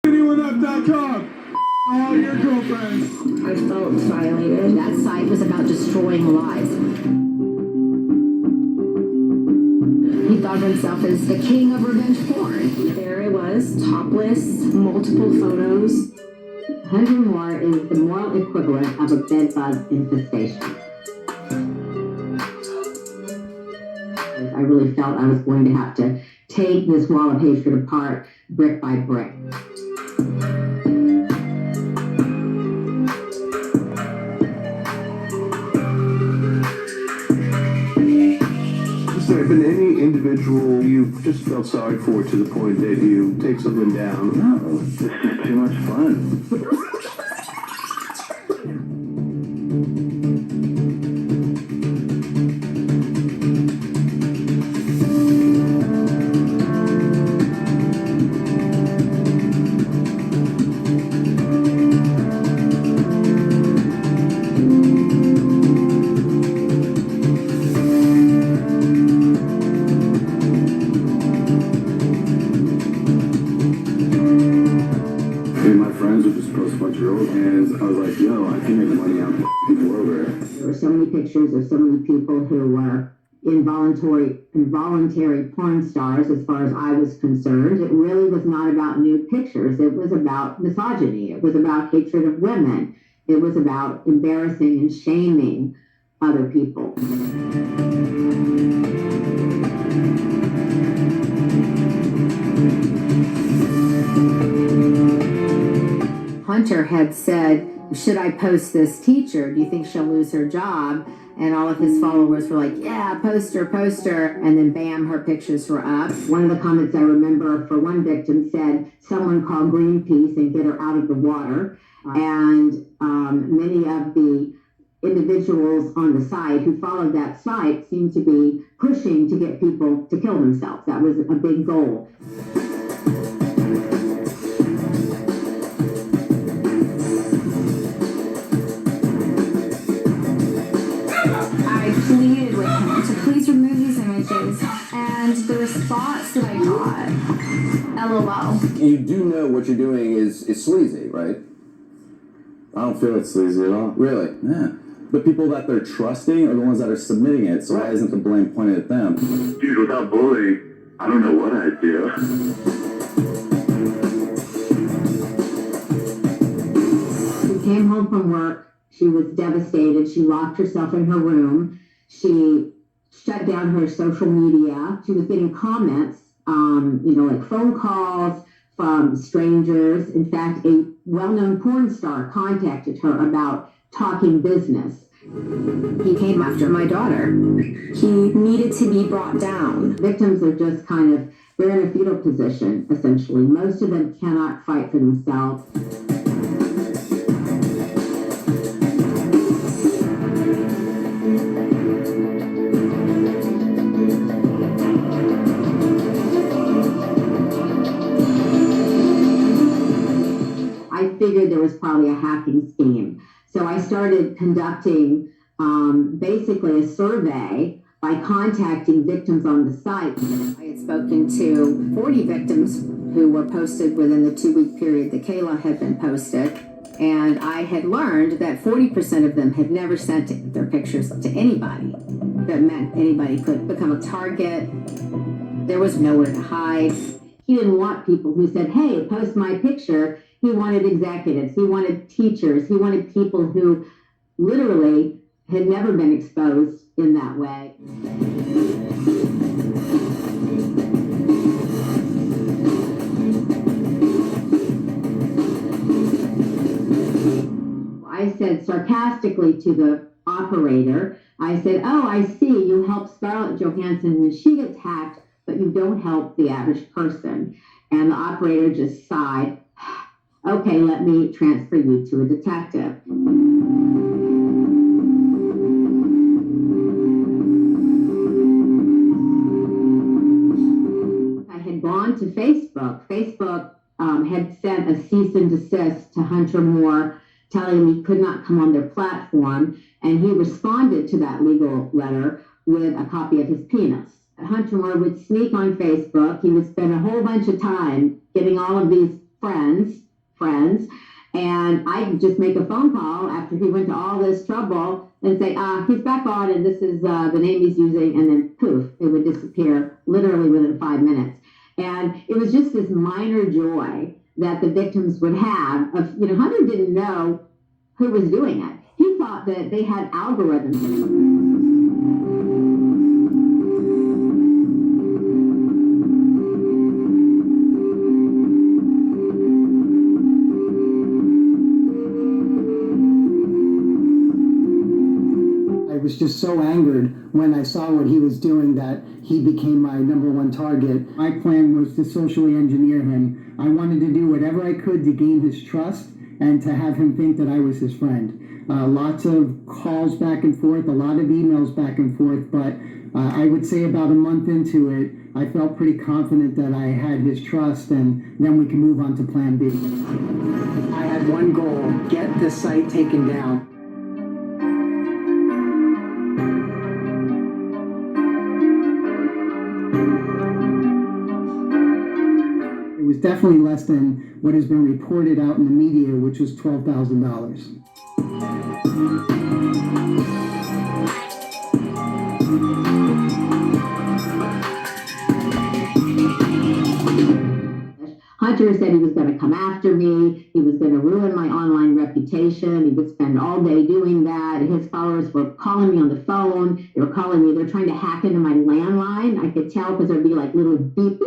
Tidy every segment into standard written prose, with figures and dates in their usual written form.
Anyone.com. All your girlfriends. I felt violated. That site was about destroying lives. He thought of himself as the king of revenge porn. There it was, topless, multiple photos. 100 more is the moral equivalent of a bed bug infestation. I really felt I was going to have to take this wall of hatred apart brick by brick. Has there been any individual you've just felt sorry for to the point that you take something down? No, this is too much fun. And I was like, yo, I can make money out of people over there. There were so many pictures of so many people who were involuntary porn stars as far as I was concerned. It really was not about nude pictures. It was about misogyny. It was about hatred of women. It was about embarrassing and shaming other people. Hunter had said, should I post this teacher? Do you think she'll lose her job? And all of his followers were like, yeah, post her. And then bam, her pictures were up. One of the comments I remember for one victim said, someone call Greenpeace and get her out of the water. And many of the individuals on the site who followed that site seemed to be pushing to get people to kill themselves. That was a big goal. Pleaded with him to please remove these images, and the response that I got, LOL. You do know what you're doing is sleazy, right? I don't feel it's sleazy at all. Really? Yeah. The people that they're trusting are the ones that are submitting it, so why isn't the blame pointed at them? Dude, without bullying, I don't know what I'd do. She came home from work. She was devastated. She locked herself in her room. She shut down her social media. She was getting comments, like phone calls from strangers. In fact, a well-known porn star contacted her about talking business. He came after my daughter. He needed to be brought down. Victims are just they're in a fetal position, essentially. Most of them cannot fight for themselves. I figured there was probably a hacking scheme. So I started conducting basically a survey by contacting victims on the site. I had spoken to 40 victims who were posted within the 2-week period that Kayla had been posted. And I had learned that 40% of them had never sent their pictures to anybody. That meant anybody could become a target. There was nowhere to hide. He didn't want people who said, hey, post my picture. He wanted executives. He wanted teachers. He wanted people who literally had never been exposed in that way. I said sarcastically to the operator, I said, oh, I see you help Scarlett Johansson when she gets hacked, but you don't help the average person. And the operator just sighed. Okay, let me transfer you to a detective. I had gone to Facebook. Facebook had sent a cease and desist to Hunter Moore, telling him he could not come on their platform, and he responded to that legal letter with a copy of his penis. Hunter Moore would sneak on Facebook. He would spend a whole bunch of time getting all of these friends, and I just make a phone call after he went to all this trouble and say, he's back on, and this is the name he's using, and then poof, it would disappear literally within 5 minutes. And it was just this minor joy that the victims would have of, Hunter didn't know who was doing it. He thought that they had algorithms. I was just so angered when I saw what he was doing that he became my #1 target. My plan was to socially engineer him. I wanted to do whatever I could to gain his trust and to have him think that I was his friend. Lots of calls back and forth, a lot of emails back and forth, but I would say about a month into it, I felt pretty confident that I had his trust, and then we can move on to plan B. I had one goal: get the site taken down. It was definitely less than what has been reported out in the media, which was $12,000. Hunter said he was going to come after me. He was going to ruin my online reputation. He would spend all day doing that. His followers were calling me on the phone. They were calling me. They're trying to hack into my landline. I could tell because there'd be like little beep.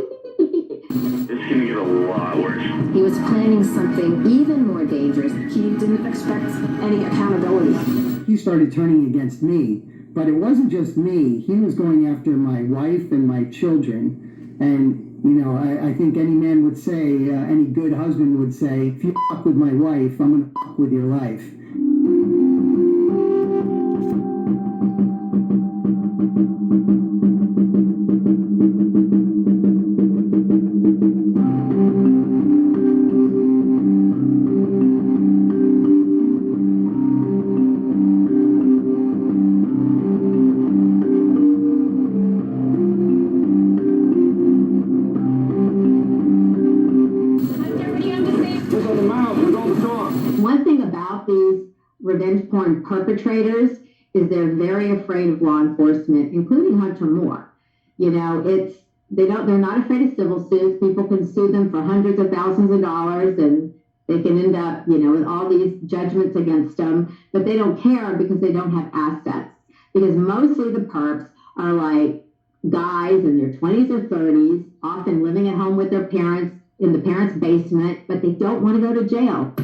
It's going to get a lot worse. He was planning something even more dangerous. He didn't expect any accountability. He started turning against me, but it wasn't just me. He was going after my wife and my children. And I think any man would say, any good husband would say, if you fuck with my wife, I'm going to fuck with your life. One thing about these revenge porn perpetrators is they're very afraid of law enforcement, including Hunter Moore. They're not afraid of civil suits. People can sue them for hundreds of thousands of dollars, and they can end up, with all these judgments against them, but they don't care because they don't have assets. Because mostly the perps are like guys in their 20s or 30s, often living at home with their parents in the parents' basement, but they don't want to go to jail.